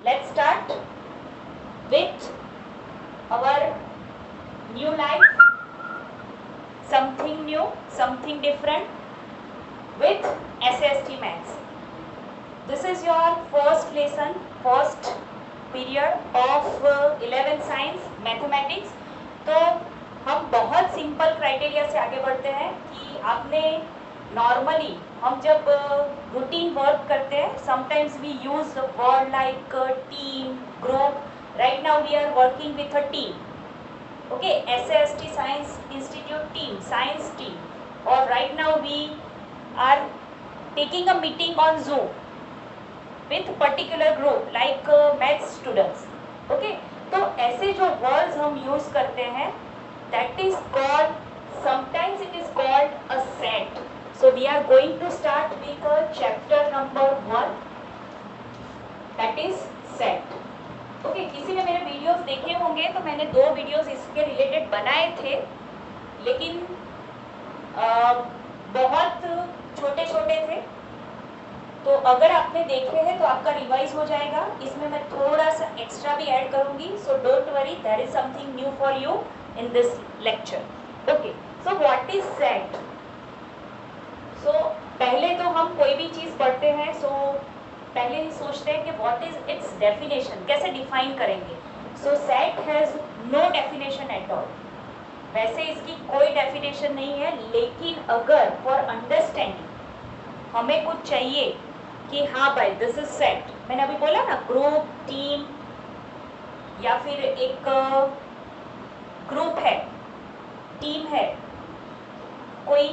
let's start with our new life, something new, something different with SST Maths. This is your first lesson, first period of 11th Science Mathematics. तो हम बहुत simple criteria से आगे बढ़ते हैं कि आपने नॉर्मली हम जब रूटीन वर्क करते हैं, sometimes we use word like team, group. Right now we are working with a team. Okay, SST Science Institute team, science team, or right now we are taking a meeting on Zoom with particular group like maths students. Okay, तो ऐसे जो words हम use करते हैं, that is called, sometimes it is called a set. So we are going to start with chapter number 1, that is set. Okay, किसी ने मेरे videos देखे होंगे तो मैंने 2 वीडियोस इसके रिलेटेड बनाए थे, लेकिन बहुत छोटे छोटे थे. तो अगर आपने देखे हैं तो आपका रिवाइज हो जाएगा. इसमें मैं थोड़ा सा एक्स्ट्रा भी ऐड करूंगी, so don't worry, there is something new for you in this lecture. Okay, so what is set. So पहले तो हम कोई भी चीज़ पढ़ते हैं, सो पहले ही सोचते हैं कि व्हाट इज इट्स डेफिनेशन, कैसे डिफाइन करेंगे. So set has no definition at all. वैसे इसकी कोई डेफिनेशन नहीं है, लेकिन अगर फॉर अंडरस्टैंडिंग हमें कुछ चाहिए कि हाँ भाई दिस इज सेट, मैंने अभी बोला ना ग्रुप, टीम, या फिर एक ग्रुप है, टीम है, कोई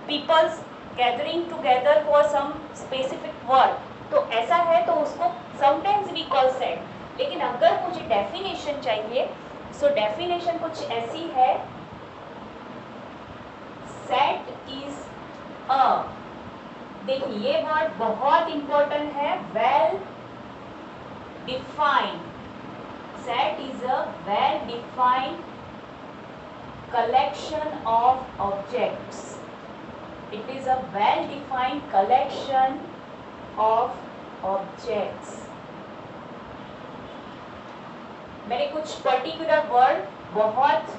peoples gathering together for some specific work, तो ऐसा है तो उसको समटाइम्स वी कॉल सेट. लेकिन अगर मुझे डेफिनेशन चाहिए, सो डेफिनेशन कुछ ऐसी है, सेट इज अ, देखिए ये वर्ड बहुत इंपॉर्टेंट है, well defined. Set is a well defined collection of objects. It is a well defined collection of objects. मैंने कुछ पर्टिकुलर वर्ड बहुत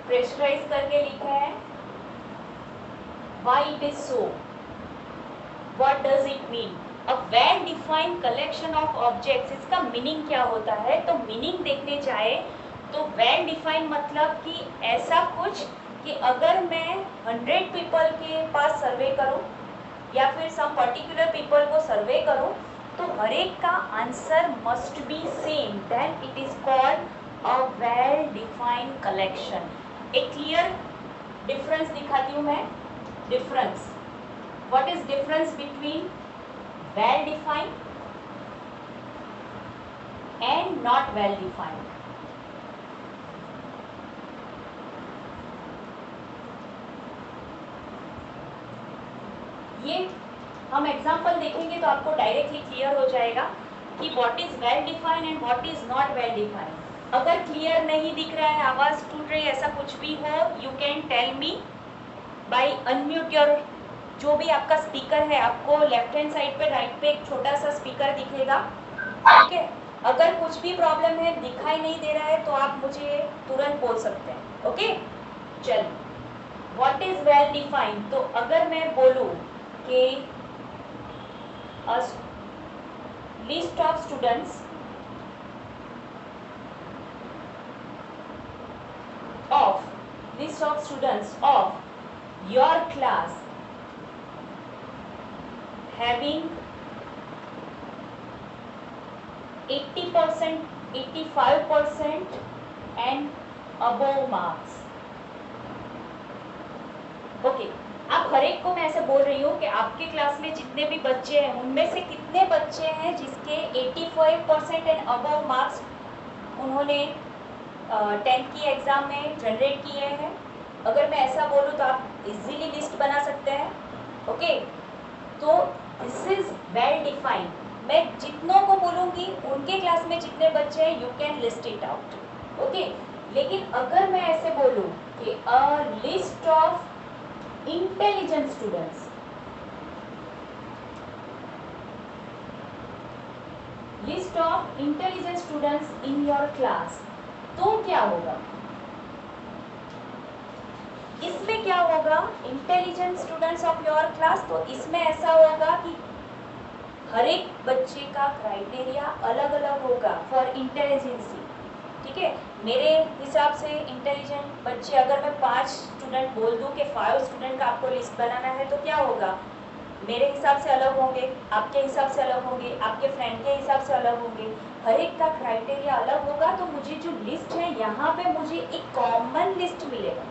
प्रेशराइज करके लिखा है. Why it is so? What does it mean? A well defined collection of objects. इसका meaning क्या होता है? तो मीनिंग देखने जाए तो वेल डिफाइन मतलब कि ऐसा कुछ कि अगर मैं 100 पीपल के पास सर्वे करूं या फिर सम पर्टिकुलर पीपल को सर्वे करूं, तो हर एक का answer must be same, then it is called a well defined collection. एक क्लियर डिफरेंस दिखाती हूँ मैं. Difference, what is difference between well defined and not well defined. ये हम एग्जाम्पल देखेंगे तो आपको डायरेक्टली क्लियर हो जाएगा कि what is well defined and what is not well defined. अगर क्लियर नहीं दिख रहा है, आवाज़ टूट रही है, ऐसा कुछ भी हो, you can tell me by unmute your, जो भी आपका स्पीकर है, आपको लेफ्ट हैंड साइड पे, राइट पे एक छोटा सा स्पीकर दिखेगा. ठीक है, अगर कुछ भी प्रॉब्लम है, दिखाई नहीं दे रहा है, तो आप मुझे तुरंत बोल सकते हैं. ओके, चलो, व्हाट इज वेल डिफाइंड. तो अगर मैं बोलूँ कि a list of students of your class having 80%, 85% and above marks. Okay, आप हर एक को मैं ऐसे बोल रही हूँ कि आपके क्लास में जितने भी बच्चे हैं, उनमें से कितने बच्चे हैं जिसके 85% एंड अबव मार्क्स उन्होंने 10th की एग्ज़ाम में जनरेट किए हैं. अगर मैं ऐसा बोलूँ तो आप इजीली लिस्ट बना सकते हैं. ओके, तो दिस इज वेल डिफाइंड. मैं जितनों को बोलूँगी उनके क्लास में जितने बच्चे हैं, you can list it out. Okay, लेकिन अगर मैं ऐसे बोलूँ कि a list of intelligent students, list of intelligent students in your class, तो क्या होगा इसमें? क्या होगा intelligent students of your class, तो इसमें ऐसा होगा कि हर एक बच्चे का क्राइटेरिया अलग अलग होगा फॉर इंटेलिजेंसी। ठीक है, मेरे हिसाब से इंटेलिजेंट बच्चे, अगर मैं 5 स्टूडेंट बोल दूं कि 5 स्टूडेंट का आपको लिस्ट बनाना है, तो क्या होगा, मेरे हिसाब से अलग होंगे, आपके हिसाब से अलग होंगे, आपके फ्रेंड के हिसाब से अलग होंगे, हर एक का क्राइटेरिया अलग होगा। तो मुझे जो लिस्ट है यहाँ पे मुझे एक कॉमन लिस्ट मिलेगा।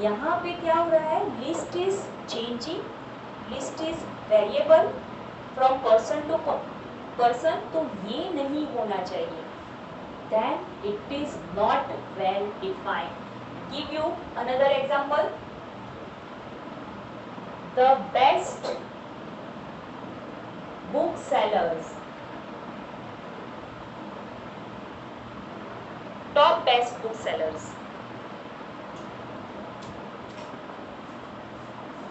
यहाँ पे क्या हो रहा है, list is changing, list is variable from person to person, तो ये नहीं होना चाहिए, then it is not well defined. Give you another example. The best booksellers, top best booksellers.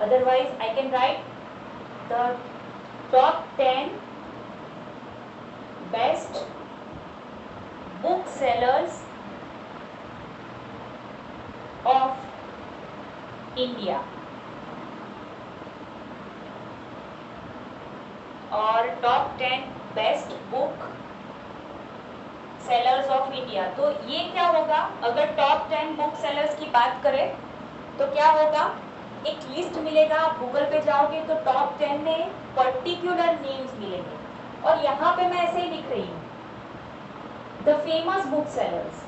Otherwise, I can write the top 10 best booksellers of India, और top 10 best book sellers of India. तो ये क्या होगा, अगर top 10 book sellers की बात करें तो क्या होगा, एक लिस्ट मिलेगा, आप गूगल पे जाओगे तो टॉप 10 में पर्टिकुलर नेम्स मिलेंगे, और यहाँ पे मैं ऐसे ही लिख रही हूँ, the famous book sellers.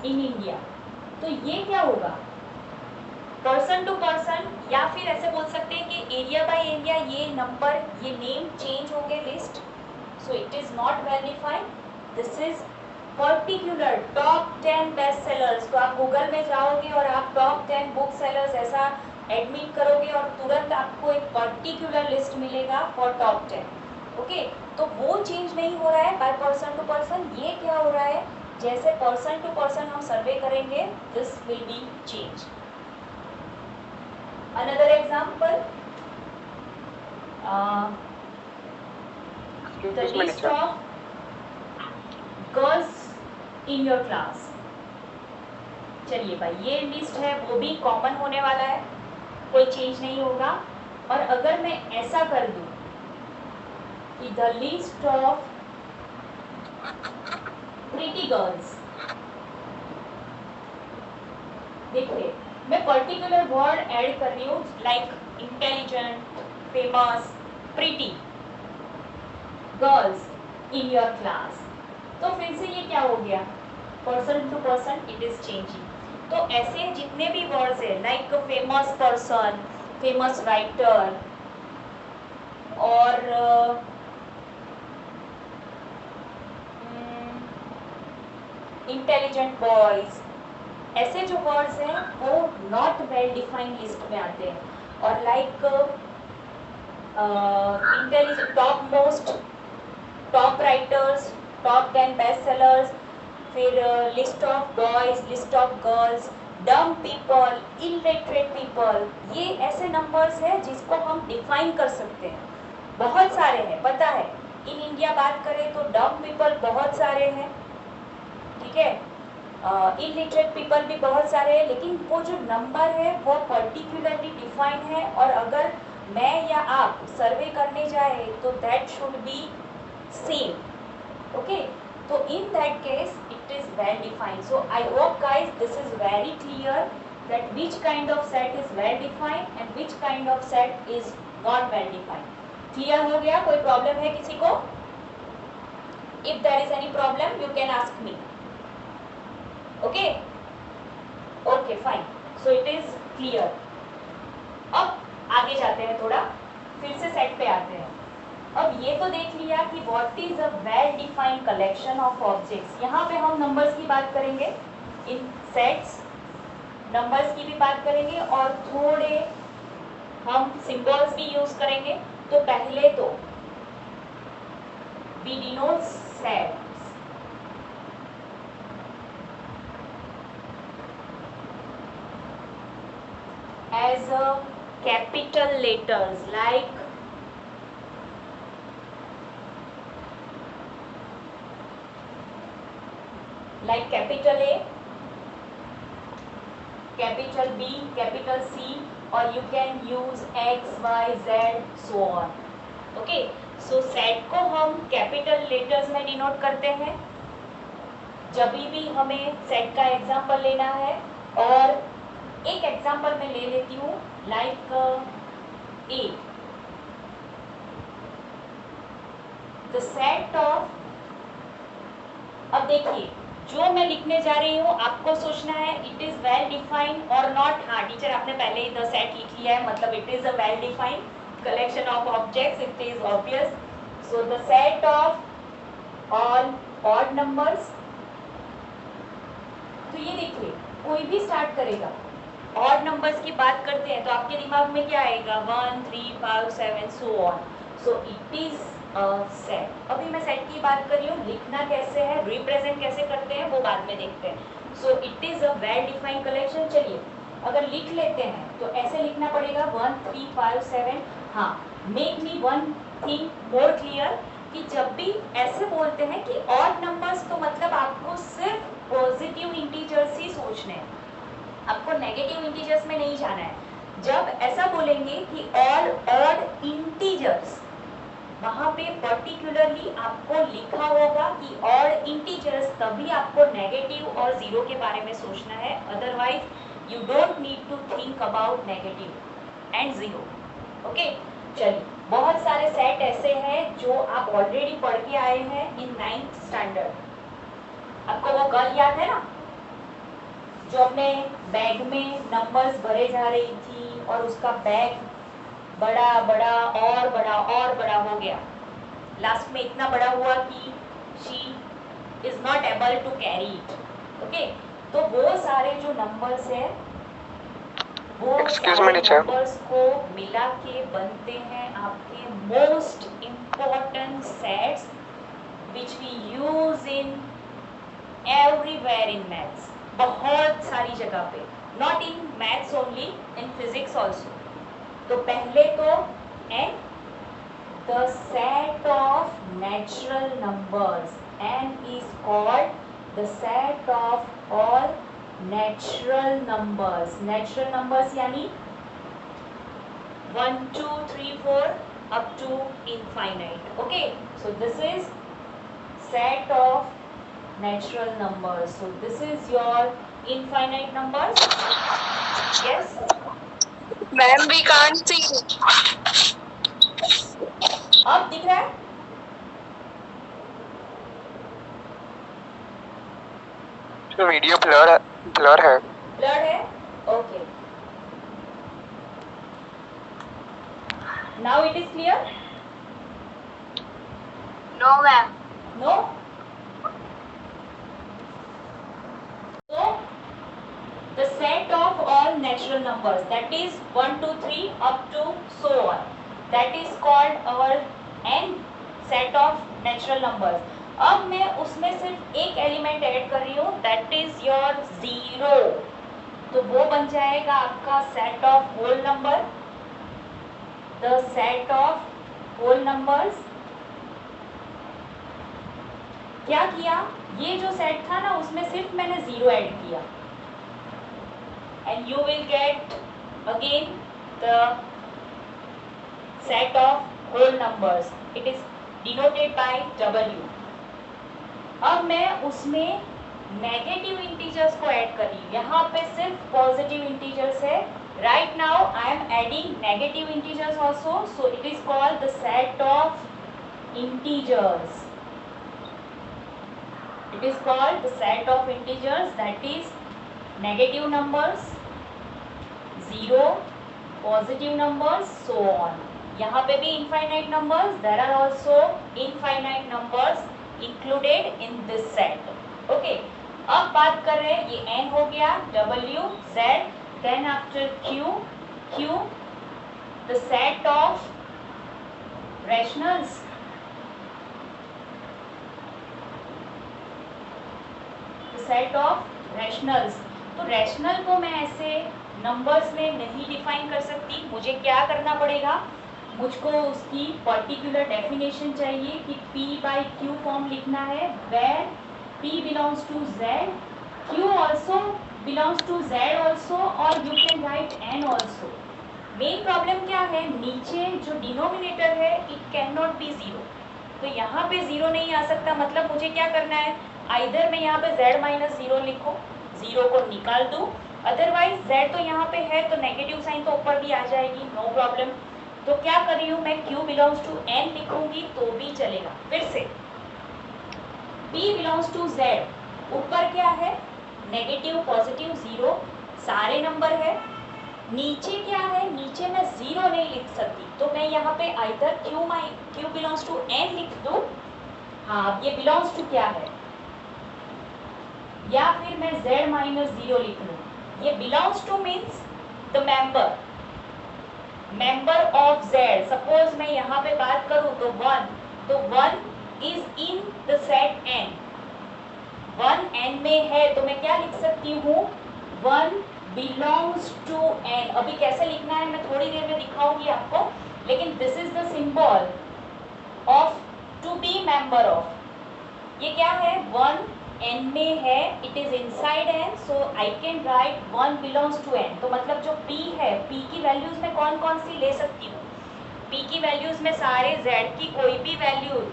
In India, तो ये क्या होगा, पर्सन टू पर्सन, या फिर ऐसे बोल सकते हैं कि एरिया बाय एरिया ये नंबर, ये नेम चेंज होंगे list, so it is not well defined. This is particular top 10 best sellers. तो आप गूगल में जाओगे और आप टॉप 10 बुक सेलर्स ऐसा एडमिट करोगे और तुरंत आपको एक पर्टिकुलर लिस्ट मिलेगा फॉर टॉप 10। ओके, तो वो चेंज नहीं हो रहा है बाय पर्सन टू पर्सन, ये क्या हो रहा है, जैसे पर्सन टू पर्सन हम सर्वे करेंगे, this will be change. Another example, the list of girls in your class। चलिए भाई, ये लिस्ट है वो भी कॉमन होने वाला है, कोई चेंज नहीं होगा। और अगर मैं ऐसा कर दूं कि the list of pretty girls, देखिए मैं पर्टिकुलर वर्ड ऐड कर रही हूँ, like intelligent, famous, pretty girls in your class, तो फिर से ये क्या हो गया, person to person it is changing. तो ऐसे जितने भी वर्ड्स है, like famous person, famous writer, और इंटेलिजेंट बॉयज, ऐसे जो वर्ड्स हैं वो नॉट वेल डिफाइंड लिस्ट में आते हैं। और like intelligent, top most, top writers, top 10 best sellers, फिर list of boys, list of girls, dumb people, illiterate people, ये ऐसे नंबर्स हैं जिसको हम डिफाइन कर सकते हैं। बहुत सारे हैं, पता है, इन इंडिया बात करें तो डम पीपल बहुत सारे हैं, ठीक है, इलिटरेट पीपल भी बहुत सारे हैं, लेकिन वो जो नंबर है वो पर्टिकुलरली डिफाइन है, और अगर मैं या आप सर्वे करने जाए तो that should be same. Okay, तो in that case it is well defined. So I hope guys this is very clear that which kind of set is well defined and which kind of set is not well defined. Clear हो गया? कोई problem है किसी को? If there is any problem you can ask me. Okay okay fine, so it is clear. अब आगे जाते हैं, थोड़ा फिर से सेट पे आते हैं। अब ये तो देख लिया कि what is a well defined collection of objects. यहाँ पे हम नंबर्स की बात करेंगे, इन सेट्स नंबर्स की भी बात करेंगे, और थोड़े हम सिंबल्स भी यूज करेंगे। तो पहले तो we denote set as a capital letters like capital A, capital B, capital C, or you can use X, Y, Z, so on. Okay, so set को हम कैपिटल लेटर्स में डिनोट करते हैं जब भी हमें सेट का एग्जाम्पल लेना है. और एक एग्जाम्पल मैं ले लेती हूँ like a, the set of. अब देखिए जो मैं लिखने जा रही हूँ आपको सोचना है इट इज वेल डिफाइंड और नॉट. हाँ टीचर आपने पहले ही द सेट लिख लिया है, मतलब it is a well defined collection of objects, it is obvious. So the set of all odd numbers. तो ये देखिए कोई भी स्टार्ट करेगा odd numbers की बात करते हैं तो आपके दिमाग में क्या आएगा 1, 3, 5, 7 so on. So it is a set. अभी मैं सेट की बात कर रही हूँ, लिखना कैसे है, रिप्रेजेंट कैसे करते हैं वो बाद में देखते हैं. So it is a well defined collection. चलिए अगर लिख लेते हैं तो ऐसे लिखना पड़ेगा 1, 3, 5, 7. हाँ, make me one thing more clear कि जब भी ऐसे बोलते हैं कि ऑड नंबर्स तो मतलब आपको सिर्फ पॉजिटिव इंटीजर्स ही सोचने हैं, आपको नेगेटिव इंटीजर्स में नहीं जाना है. जब ऐसा बोलेंगे कि ऑल ऑड इंटीजर्स, वहाँ पे पर्टिकुलरली आपको लिखा होगा कि ऑड इंटीजर्स, तभी आपको नेगेटिव और जीरो के बारे में सोचना है. Otherwise you don't need to think about negative and zero. Okay चलिए बहुत सारे सेट ऐसे हैं जो आप ऑलरेडी पढ़ के आए हैं इन 9th स्टैंडर्ड. आपको वो गर्ल याद है ना जो अपने बैग में नंबर्स भरे जा रही थी और उसका बैग बड़ा बड़ा और बड़ा और बड़ा हो गया, लास्ट में इतना बड़ा हुआ कि she is not able to carry it. Okay तो वो सारे जो नंबर्स है वो नंबर्स को मिला के बनते हैं आपके most important sets which we use in everywhere in maths. बहुत सारी जगह पे, not in maths only, in physics also. तो पहले तो N, the set of natural numbers, N is called the set of all natural numbers. Natural numbers यानी 1, 2, 3, 4 up to infinite. Okay, so this is set of natural numbers. So this is your infinite numbers. Yes. Ma'am, we can't see. अब दिख रहा है? तो video blur है. Blur है. Okay. Now it is clear? No, ma'am. No? So the set of all natural numbers, that is 1, 2, 3 up to so on, that is called our n set of natural numbers. अब मैं उसमें सिर्फ एक element add कर रही हूँ, that is your zero. तो वो बन जाएगा आपका set of whole number. The set of whole numbers. क्या किया, ये जो सेट था ना उसमें सिर्फ मैंने जीरो ऐड किया and you will get again the set of whole numbers. It is denoted by W. अब मैं उसमें नेगेटिव इंटीजर्स को ऐड कर रही हूँ, यहाँ पे सिर्फ पॉजिटिव इंटीजर्स है. Right now I am adding negative integers also. So it is called the set of integers. It is called the set of integers, that is negative numbers, zero, positive numbers, so on. यहाँ पे भी infinite numbers, there are also infinite numbers included in this set. Okay, अब बात कर रहे हैं, ये n हो गया, W, Z, then after Q, the set of rationals. The set of rationals. तो रैशनल को मैं ऐसे नंबर्स में नहीं डिफाइन कर सकती। मुझे क्या करना पड़ेगा, मुझको उसकी पर्टिकुलर डेफिनेशन चाहिए कि P बाई Q फॉर्म लिखना है where P belongs to Z, Q also belongs to Z also, और you can write N also। Main problem क्या है, नीचे जो डिनोमिनेटर है it can not B zero, तो यहाँ पे जीरो नहीं आ सकता। मतलब मुझे क्या करना है, आइदर मैं यहाँ पे z माइनस जीरो लिखूँ, जीरो को निकाल दूँ, अदरवाइज z तो यहाँ पे है तो नेगेटिव साइन तो ऊपर भी आ जाएगी, नो प्रॉब्लम। तो क्या कर रही हूँ मैं, q बिलोंग्स टू n लिखूंगी तो भी चलेगा। फिर से p बिलोंग्स टू z, ऊपर क्या है, नेगेटिव पॉजिटिव जीरो सारे नंबर है, नीचे क्या है, नीचे मैं जीरो नहीं लिख सकती, तो मैं यहाँ पे either q belongs to n लिख दूँ, हाँ ये बिलोंग्स टू क्या है, या फिर मैं z माइनस जीरो लिख लूँ। ये belongs two means the member of z। Suppose मैं यहाँ पे बात करूँ तो one is in the set n, one n में है तो मैं क्या लिख सकती हूँ, वन बिलोंग्स टू n। अभी कैसे लिखना है मैं थोड़ी देर में दिखाऊंगी आपको, लेकिन this is the symbol of to be member of. ये क्या है, वन n में है, it is inside n, so I can write one belongs to n। तो मतलब जो p है, p की वैल्यूज में कौन कौन सी ले सकती हूँ, p की वैल्यूज में सारे z की कोई भी वैल्यू,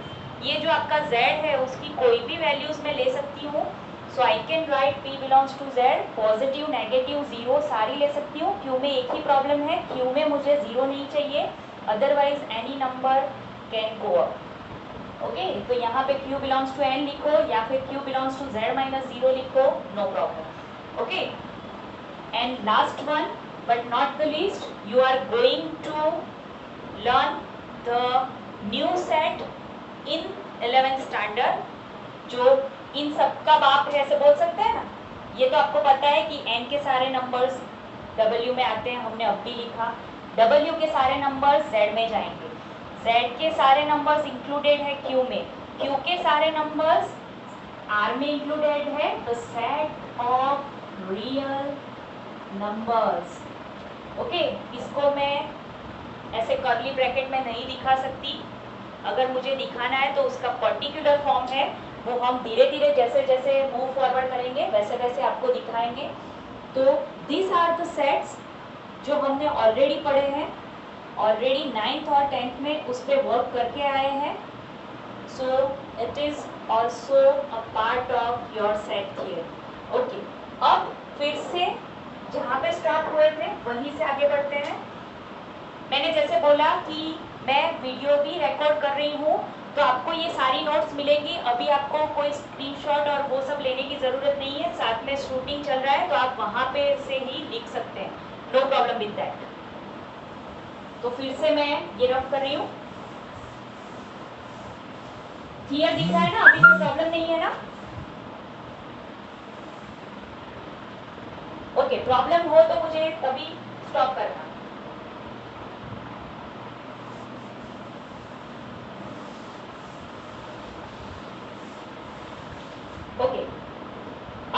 ये जो आपका z है उसकी कोई भी वैल्यूज में ले सकती हूँ। So I can write p belongs to z, positive negative zero सारी ले सकती हूँ। q में एक ही प्रॉब्लम है, q में मुझे जीरो नहीं चाहिए, otherwise any number can go up. Okay, तो यहाँ पे q बिलोंग्स टू n लिखो या फिर q belongs to z minus zero लिखो, no problem. Okay, and last one but not the least, you are going to learn the new set in 11th standard, जो इन सबका बाप है ऐसे बोल सकते हैं ना। ये तो आपको पता है कि n के सारे नंबर्स w में आते हैं, हमने अब भी लिखा, w के सारे नंबर्स z में जाएंगे, z के सारे नंबर्स इंक्लूडेड है q में, q के सारे नंबर्स r में इंक्लूडेड है, the set of real numbers. Okay, इसको मैं ऐसे कर्ली ब्रैकेट में नहीं दिखा सकती, अगर मुझे दिखाना है तो उसका पर्टिकुलर फॉर्म है, वो हम धीरे धीरे जैसे जैसे मूव फॉरवर्ड करेंगे वैसे वैसे आपको दिखाएंगे। तो दिस आर द सेट्स जो हमने ऑलरेडी पढ़े हैं, ऑलरेडी 9th और 10th में उस पर वर्क करके आए हैं, सो it is also a part of your set theory. Okay, अब फिर से जहाँ पे स्टॉप हुए थे वहीं से आगे बढ़ते हैं। मैंने जैसे बोला कि मैं वीडियो भी रिकॉर्ड कर रही हूँ, तो आपको ये सारी नोट्स मिलेंगी, अभी आपको कोई स्क्रीनशॉट और वो सब लेने की ज़रूरत नहीं है, साथ में शूटिंग चल रहा है तो आप वहाँ पे से ही लिख सकते हैं, नो प्रॉब्लम विद दैट। तो फिर से मैं ये रफ कर रही हूँ, क्लियर दिख रहा है ना, अभी कोई प्रॉब्लम नहीं है ना। ओके, प्रॉब्लम हो तो मुझे तभी स्टॉप करना। ओके,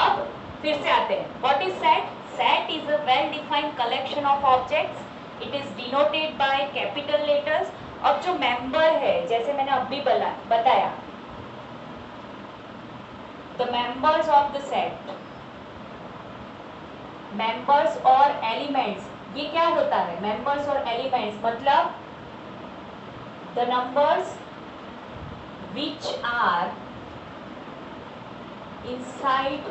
अब फिर से आते हैं, what is set? Set is a well defined collection of objects, it is denoted by capital letters. अब जो मेंबर है, जैसे मैंने अभी बताया, the members of the set, members और एलिमेंट्स, ये क्या होता है, मेंबर्स और एलिमेंट्स मतलब the numbers which are inside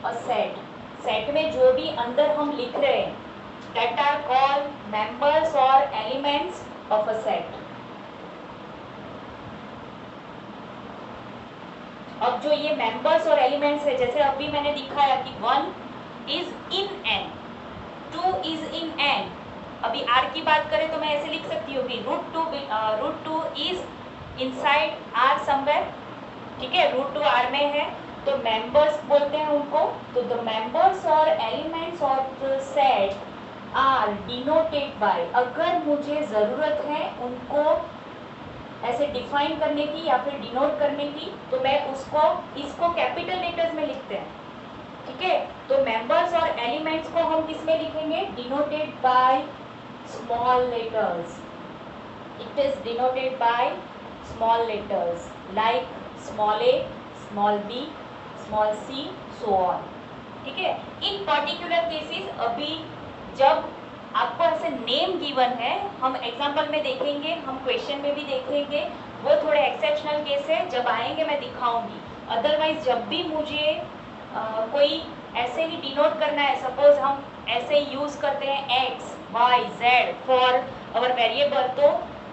a set, set में जो भी अंदर हम लिख रहे हैं, दैट आर कॉल्ड मेंबर्स और एलिमेंट्स ऑफ अ सेट। अब जो ये मेंबर्स और एलिमेंट्स है, जैसे अभी मैंने दिखाया कि 1 is in n, 2 is in n, अभी r की बात करें तो मैं ऐसे लिख सकती हूँ कि √2 इज इनसाइड r समवेयर, ठीक है, √2 r में है, तो मेंबर्स बोलते हैं उनको। तो द मेंबर्स और elements of the set are denoted by, अगर मुझे ज़रूरत है उनको ऐसे डिफाइन करने की या फिर डिनोट करने की, तो मैं इसको कैपिटल लेटर्स में लिखते हैं, ठीक है, तो मेंबर्स और एलिमेंट्स को हम किस में लिखेंगे? Denoted by small letters. It is denoted by small letters like small a, small b, small c, so on. ठीक है, इन पर्टिकुलर केसेस अभी जब आपको ऐसे नेम गिवन है, हम एग्जाम्पल में देखेंगे, हम क्वेश्चन में भी देखेंगे, वो थोड़े एक्सेप्शनल केस है, जब आएंगे मैं दिखाऊंगी. अदरवाइज जब भी मुझे कोई ऐसे ही डिनोट करना है, सपोज हम ऐसे ही यूज करते हैं x, y, z for our variable, तो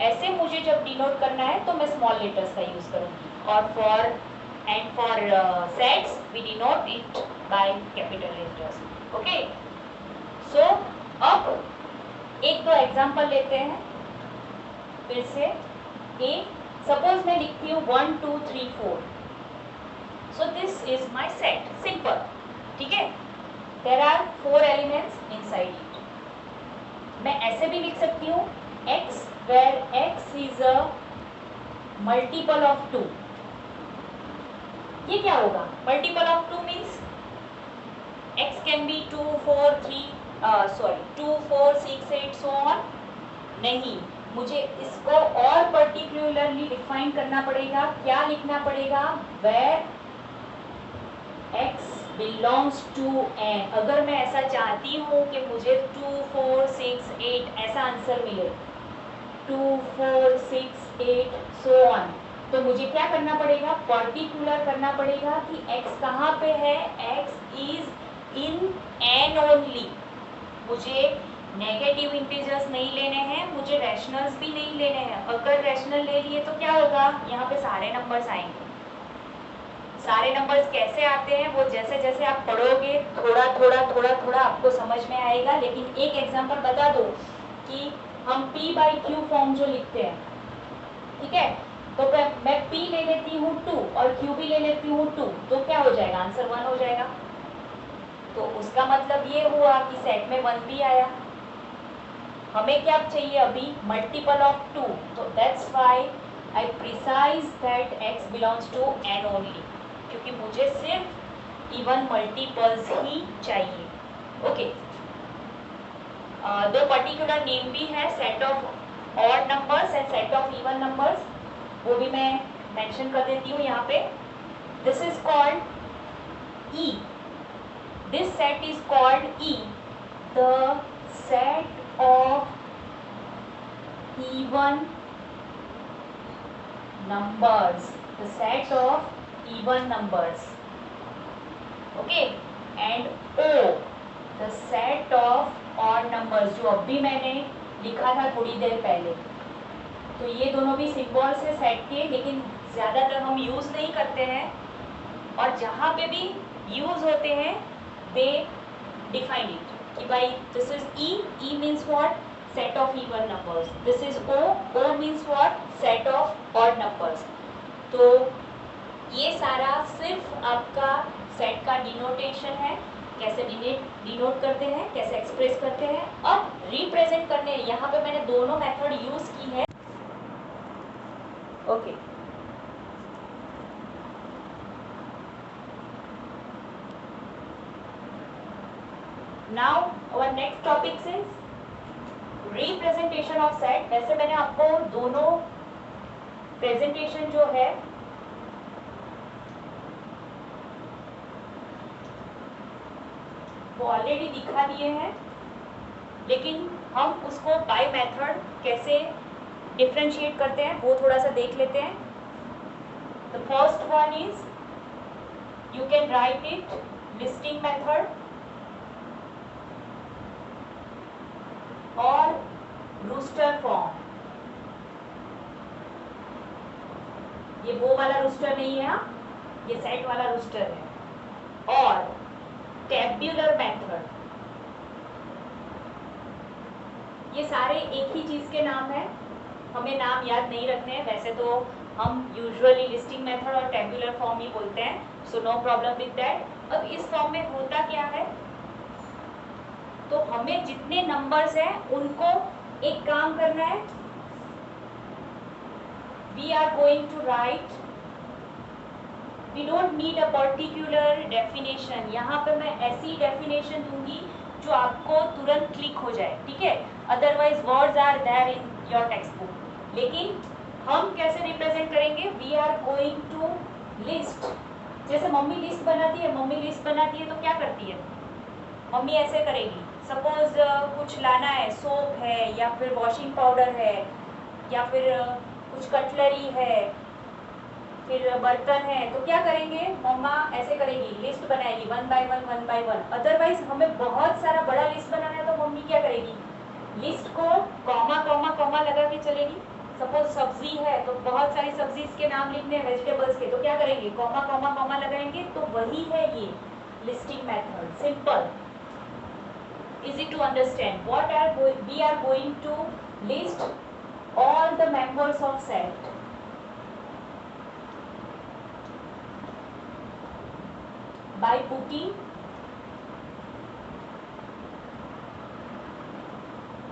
ऐसे मुझे जब डिनोट करना है तो मैं स्मॉल लेटर्स का यूज करूंगी. और for sets we denote it by capital letters. Okay, so अब एक दो एग्जांपल लेते हैं फिर से. ए, सपोज मैं लिखती हूँ 1 2 3 4. So this is my set, simple. ठीक है, there are 4 elements inside it. मैं ऐसे भी लिख सकती हूँ x where x is a multiple of 2. ये क्या होगा? Multiple of 2 means x can be 2 4 3 2 4 6 8 so on. नहीं, मुझे इसको और पर्टिकुलरली डिफाइन करना पड़ेगा. क्या लिखना पड़ेगा? where x belongs to n. अगर मैं ऐसा चाहती हूँ कि मुझे 2 4 6 8 ऐसा आंसर मिले, 2 4 6 8 सो ऑन, तो मुझे क्या करना पड़ेगा? पर्टिकुलर करना पड़ेगा कि x कहाँ पे है. x is in n only. मुझे नेगेटिव इंटीजर्स नहीं लेने हैं, मुझे रैशनल्स भी नहीं लेने हैं. अगर रैशनल ले लिए तो क्या होगा? यहाँ पे सारे नंबर्स आएंगे. सारे नंबर्स कैसे आते हैं वो जैसे जैसे आप पढ़ोगे थोड़ा थोड़ा आपको समझ में आएगा. लेकिन एक एग्जांपल बता दो कि हम p बाई क्यू फॉर्म जो लिखते हैं, ठीक है, तो मैं p ले लेती हूँ 2 और q भी ले लेती हूँ 2, तो क्या हो जाएगा? आंसर 1 हो जाएगा. तो उसका मतलब ये हुआ कि सेट में 1 भी आया. हमें क्या चाहिए अभी? Multiple of 2. तो that's why I precise that x belongs to n only, क्योंकि मुझे सिर्फ इवन मल्टीपल्स ही चाहिए. ओके, दो पर्टिकुलर नेम भी है, set of odd numbers and set of even numbers. वो भी मैं मेंशन कर देती हूँ यहाँ पे. This is called E. This set is called E. The set of even numbers, the set of even numbers. Okay, and O, the set of odd numbers, जो अभी मैंने लिखा था थोड़ी देर पहले. तो ये दोनों भी सिंबल्स है सेट के, लेकिन ज़्यादातर हम यूज़ नहीं करते हैं, और जहाँ पे भी यूज़ होते हैं दे डिफाइन इट कि भाई this is E means what? Set of even numbers. This is O means what? Set of odd numbers. तो ये सारा सिर्फ आपका सेट का डिनोटेशन है, कैसे डिनोट करते हैं, कैसे एक्सप्रेस करते हैं. अब रिप्रेजेंट करने, यहाँ पे मैंने दोनों मेथड यूज की है. Okay, now our next topic is representation of set. वैसे मैंने आपको दोनों प्रेजेंटेशन जो है वो ऑलरेडी दिखा दिए हैं, लेकिन हम उसको बाय मेथड कैसे डिफरेंशिएट करते हैं वो थोड़ा सा देख लेते हैं. The first one is you can write it listing method और रूस्टर फॉर्म. ये वो वाला रूस्टर नहीं है, ये सेट वाला रूस्टर है. और टेबुलर मेथड, ये सारे एक ही चीज के नाम है, हमें नाम याद नहीं रखने हैं. वैसे तो हम यूजुअली लिस्टिंग मेथड और टेबुलर फॉर्म ही बोलते हैं, so no problem with that. अब इस फॉर्म में होता क्या है, तो हमें जितने नंबर्स हैं उनको एक काम करना है. We are going to write we don't need a particular definition. यहाँ पे मैं ऐसी डेफिनेशन दूंगी जो आपको तुरंत क्लिक हो जाए, ठीक है। Otherwise words are there in your text book. लेकिन हम कैसे रिप्रेजेंट करेंगे? We are going to list. जैसे मम्मी लिस्ट बनाती है, मम्मी लिस्ट बनाती है तो क्या करती है? मम्मी ऐसे करेगी, सपोज कुछ लाना है, सोप है या फिर वॉशिंग पाउडर है या फिर कुछ कटलरी है, फिर बर्तन है, तो क्या करेंगे? मम्मा ऐसे करेगी, लिस्ट बनाएगी वन बाय वन। अदरवाइज हमें बहुत सारा बड़ा लिस्ट बनाना है तो मम्मी क्या करेगी? लिस्ट को कॉमा कॉमा कॉमा लगा के चलेगी। सपोज सब्जी है तो बहुत सारी सब्जी के नाम लिखने हैं वेजिटेबल्स के, तो क्या करेंगे? कॉमा कॉमा कॉमा लगाएंगे। तो वही है ये listing method, simple, easy to understand. We are going to list all the members of set by putting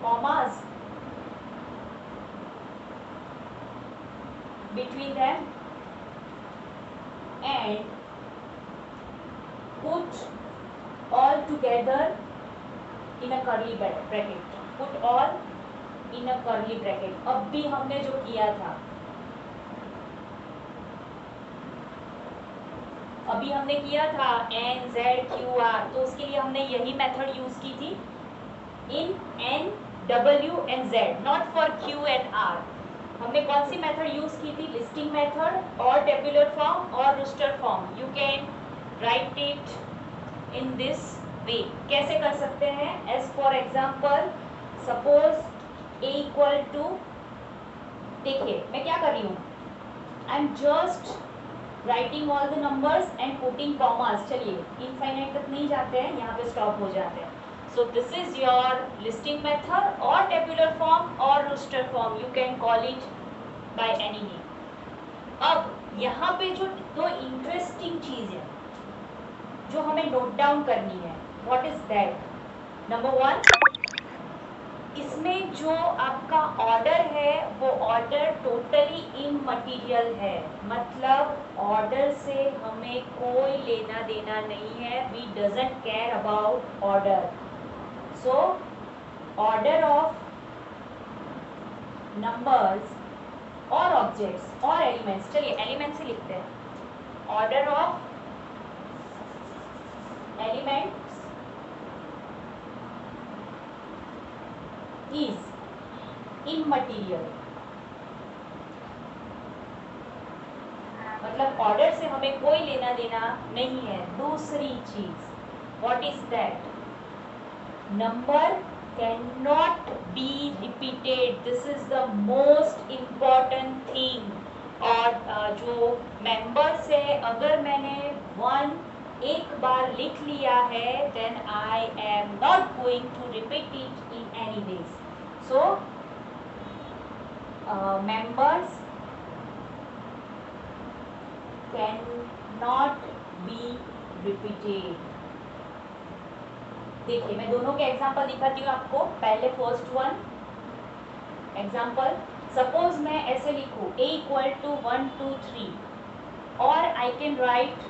commas between them and put all together in a curly bracket. Put all in a curly bracket. अब भी हमने जो किया था, अभी हमने किया था एन जेड क्यू आर, तो उसके लिए हमने यही मेथड यूज की थी in N W and Z, not for Q and R. हमने कौन सी मेथड यूज की थी? लिस्टिंग मेथड और टेबुलर फॉर्म और roster form. You can write it in this way. कैसे कर सकते हैं? As for example, suppose A equal to, देखिए मैं क्या कर रही हूँ, I am just writing all the numbers and putting commas. चलिए इनफाइनाइट तक नहीं जाते हैं, यहाँ पे स्टॉप हो जाते हैं। So this is your listing method और टेबुलर फॉर्म और roster form, you can call it by any name. अब यहाँ पे जो दो इंटरेस्टिंग चीज है जो हमें नोट डाउन करनी है, what is that? Number one, इसमें जो आपका ऑर्डर है वो ऑर्डर टोटली इममटीरियल है, मतलब ऑर्डर से हमें कोई लेना देना नहीं है। We doesn't care about order. So order of numbers और ऑब्जेक्ट्स और एलिमेंट्स, चलिए एलिमेंट्स ही लिखते हैं। Order of elements is immaterial, मतलब ऑर्डर से हमें कोई लेना देना नहीं है। दूसरी चीज, what is that? Number can not be repeated. This is the most important thing. और जो मेंबर्स है, अगर मैंने वन एक बार लिख लिया है, then I am not going to repeat it in any ways. So members cannot be repeated। देखिए मैं दोनों के एग्जांपल दिखाती हूँ आपको। पहले फर्स्ट वन एग्जांपल, सपोज मैं ऐसे लिखूँ a इक्वल टू 1 2 3 और आई कैन राइट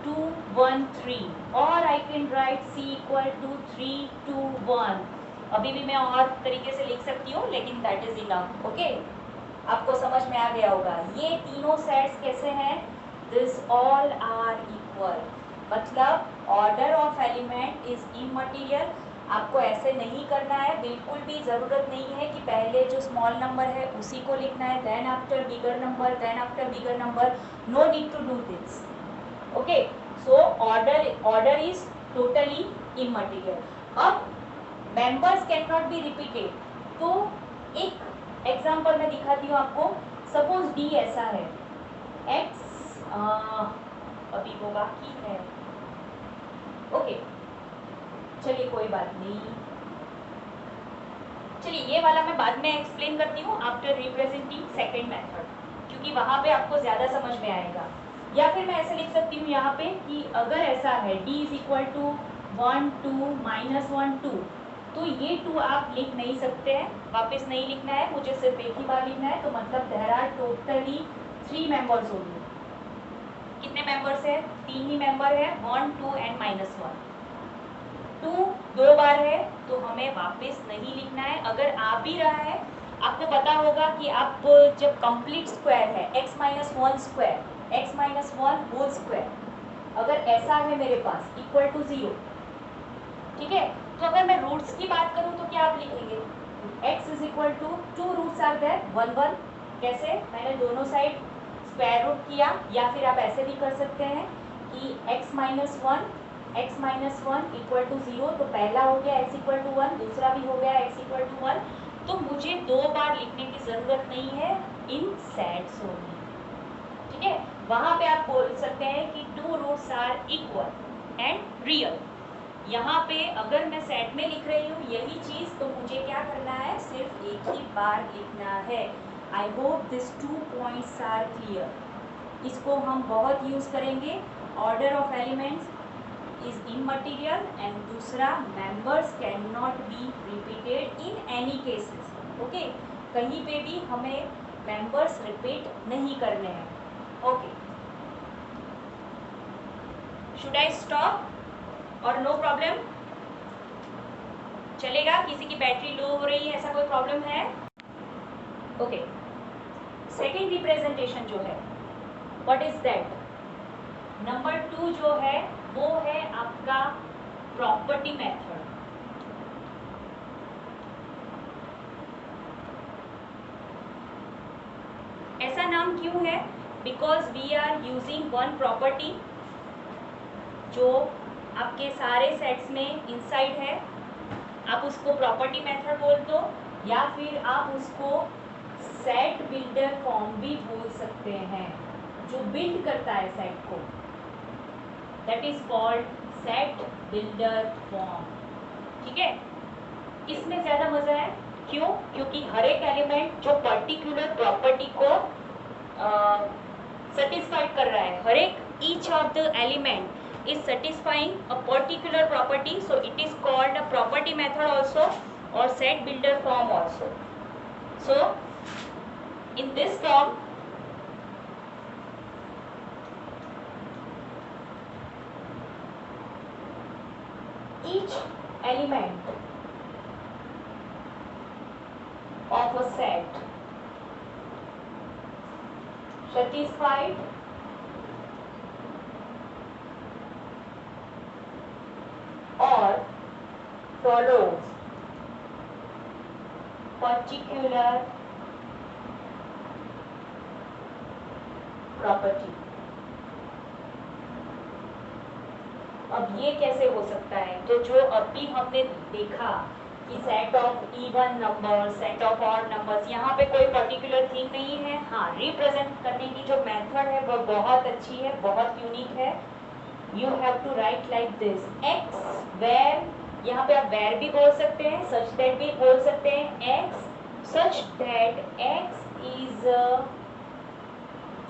2 1 3 और I can write c equal to 3 2 1। अभी भी मैं और तरीके से लिख सकती हूँ, लेकिन दैट इज इनफ। ओके, आपको समझ में आ गया होगा। ये तीनों सेट्स कैसे हैं? दिस ऑल आर इक्वल, मतलब ऑर्डर ऑफ एलिमेंट इज इममटीरियल। आपको ऐसे नहीं करना है, बिल्कुल भी ज़रूरत नहीं है कि पहले जो स्मॉल नंबर है उसी को लिखना है, then after bigger number, then after bigger number. No need to do this. Okay, so order is totally immaterial. अब members can not be repeated, तो एक एग्जाम्पल मैं दिखाती हूँ आपको। सपोज डी ऐसा है, एक्स अभी वो बाकी है। ओके, चलिए कोई बात नहीं, चलिए ये वाला मैं बाद में एक्सप्लेन करती हूँ आफ्टर रिप्रेजेंटिंग सेकेंड मेथड, क्योंकि वहाँ पे आपको ज़्यादा समझ में आएगा। या फिर मैं ऐसे लिख सकती हूँ यहाँ पे कि अगर ऐसा है d इज इक्वल टू 1 2 -1 2, तो ये 2 आप लिख नहीं सकते हैं, वापस नहीं लिखना है, मुझे सिर्फ एक ही बार लिखना है। तो मतलब देयर आर टोटली 3 मेंबर्स होंगे। मेंबर्स है, 3 ही मेंबर है, 1, 2 एंड -1। 2 2 बार है तो हमें वापस नहीं लिखना है। अगर आ भी रहा है, आपको पता होगा कि आप जब कंप्लीट स्क्वायर है x - 1 स्क्वायर, x - 1 होल स्क्वायर, अगर ऐसा है मेरे पास इक्वल टू 0, ठीक है, तो अगर मैं रूट्स की बात करूं तो क्या आप लिखेंगे? x is equal to 2 roots are there 1 1। कैसे? मैंने दोनों साइड स्क्वायर रूट किया, या फिर आप ऐसे भी कर सकते हैं कि x - 1 इक्वल टू 0, तो पहला हो गया x इक्वल टू 1, दूसरा भी हो गया x इक्वल टू 1। तो मुझे 2 बार लिखने की जरूरत नहीं है इन सेट्स ओनली, ठीक है। वहां पे आप बोल सकते हैं कि 2 roots are equal and real. यहाँ पे अगर मैं सेट में लिख रही हूँ यही चीज, तो मुझे क्या करना है? सिर्फ एक ही बार लिखना है। I hope this 2 points are clear. इसको हम बहुत यूज करेंगे। Order of elements is immaterial and दूसरा members can not be repeated in any cases. Okay, कहीं पे भी हमें मेंबर्स रिपीट नहीं करने हैं। ओके, शुड आई स्टॉप और नो प्रॉब्लम? चलेगा? किसी की बैटरी लो हो रही है, ऐसा कोई प्रॉब्लम है? ओके, सेकेंड रिप्रेजेंटेशन जो है, व्हाट इज दैट? नंबर 2 जो है वो है आपका प्रॉपर्टी मेथड। ऐसा नाम क्यों है? Because we are using one property जो आपके सारे सेट्स में इनसाइड है। आप उसको प्रॉपर्टी मेथड बोल दो, या फिर आप उसको सेट बिल्डर फॉर्म भी बोल सकते हैं। जो बिल्ड करता है सेट को, that is called set builder form, ठीक है। इसमें ज्यादा मजा है, क्यों? क्योंकि हर एक एलिमेंट जो पर्टिकुलर प्रॉपर्टी को सेटिस्फाइड कर रहा है, हर एक each of the element is satisfying a particular property, so it is called a property method also or set builder form also. So in this form, each element of a set satisfied or follows particular property. अब ये कैसे हो सकता है? तो जो अभी हमने देखा कि set of even number, set of odd numbers, यहाँ पे कोई पर्टिकुलर थिंग नहीं है। हाँ, रिप्रेजेंट करने की जो मेथड है वो बहुत अच्छी है, बहुत यूनिक है। You have to write like this, x where, यहाँ पे आप वेर भी बोल सकते हैं, सच दैट भी बोल सकते हैं। X such that x is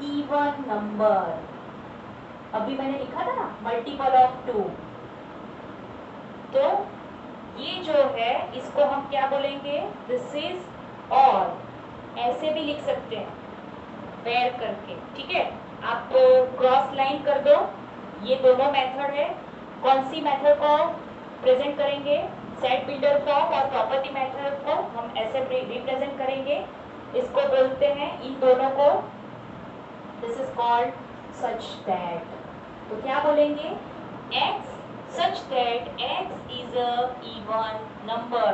even number. अभी मैंने लिखा था ना, मल्टीपल ऑफ 2। तो ये जो है इसको हम क्या बोलेंगे? दिस इज और, ऐसे भी लिख सकते हैं वेर करके, ठीक है। आप क्रॉस लाइन कर दो। ये दोनों मेथड है। कौन सी मेथड को प्रेजेंट करेंगे? सेट बिल्डर फॉर्म और प्रॉपर्टी मेथड को हम ऐसे रिप्रेजेंट करेंगे। इसको बोलते हैं, इन दोनों को, this is called such that. तो क्या बोलेंगे? x such that x is a even number।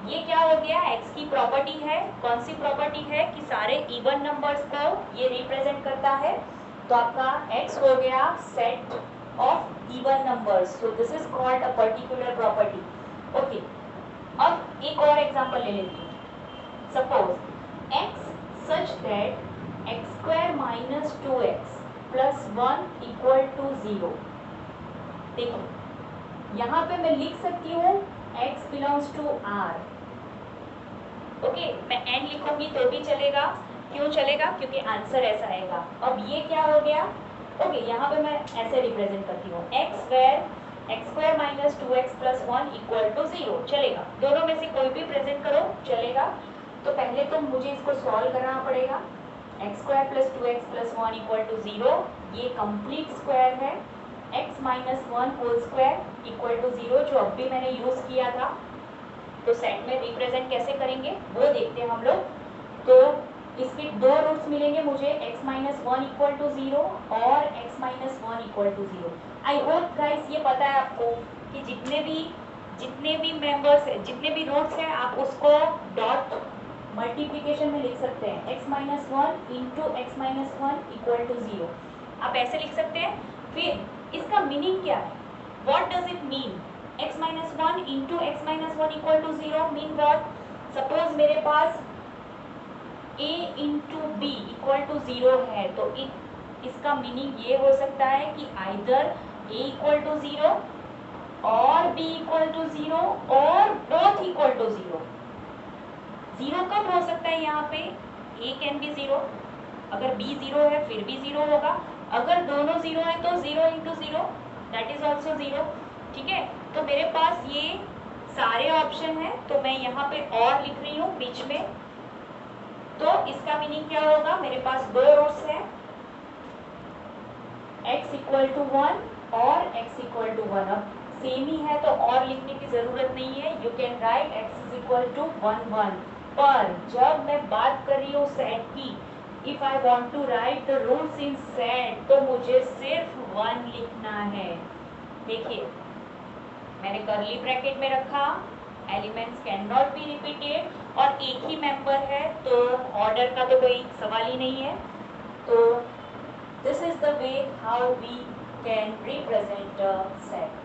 ये क्या हो गया? x की प्रॉपर्टी है। कौन सी प्रॉपर्टी है? कि सारे इवन नंबर्स को ये रिप्रेजेंट करता है। तो आपका x हो गया set of even numbers, so this is called a particular property. Okay, अब एक और एग्जांपल ले लेती हूँ। Suppose x such that x square minus 2x plus 1 equal to 0। देखो, यहाँ पे मैं लिख सकती हूँ x belongs to R। Okay, मैं n लिखूंगी तो भी चलेगा। क्यों चलेगा? क्योंकि आंसर ऐसा आएगा। अब ये क्या हो गया? ओके, यहाँ पे मैं ऐसे रिप्रेजेंट करती हूँ, x where x square minus 2x plus 1 equal to 0। चलेगा, दोनों में से कोई भी प्रेजेंट करो, चलेगा। तो पहले तो मुझे इसको सॉल्व करना पड़ेगा। X square plus 2x plus 1 equal to 0, ये कंप्लीट स्क्वायर है, x minus 1 whole square equal to 0, जो अब भी मैंने यूज किया था। तो सेट में रिप्रेजेंट कैसे करेंगे वो देखते हैं हम लोग। तो इसके दो रूट्स मिलेंगे मुझे, x माइनस 1 इक्वल टू 0 और x minus 1 equal to 0। I hope guys ये पता है आपको कि जितने भी मेंबर्स है, जितने भी रूट्स हैं, आप उसको डॉट मल्टीप्लिकेशन में लिख सकते हैं, x minus 1 into x minus 1 equal to 0, आप ऐसे लिख सकते हैं। फिर इसका मीनिंग क्या है, what does it mean, x minus 1 into x minus 1 equal to 0 mean what. Suppose मेरे पास a into b equal to 0 है, तो इसका मीनिंग ये हो सकता है कि आइदर a इक्वल टू 0 और b इक्वल टू 0 और बोथ इक्वल टू 0। 0 कब हो सकता है यहाँ पे, a कैन बी 0, अगर b 0 है फिर भी 0 होगा, अगर दोनों 0 है तो 0 इंटू 0 दैट इज ऑल्सो 0। ठीक है, तो मेरे पास ये सारे ऑप्शन है, तो मैं यहाँ पे और लिख रही हूँ बीच में। तो इसका मीनिंग क्या होगा, मेरे पास दो रूट्स हैं, x इक्वल टू 1 और x इक्वल टू 1। अब सेम ही है तो और लिखने की जरूरत नहीं है, you can write x is equal to 1 1। पर जब मैं बात कर रही हूँ सेट की, if I want to write the roots in set, तो मुझे सिर्फ 1 लिखना है। देखिए मैंने कर्ली ब्रैकेट में रखा, elements can not be repeated, और एक ही मेंबर है तो ऑर्डर का तो कोई सवाल ही नहीं है। तो this is the way how we can represent a set.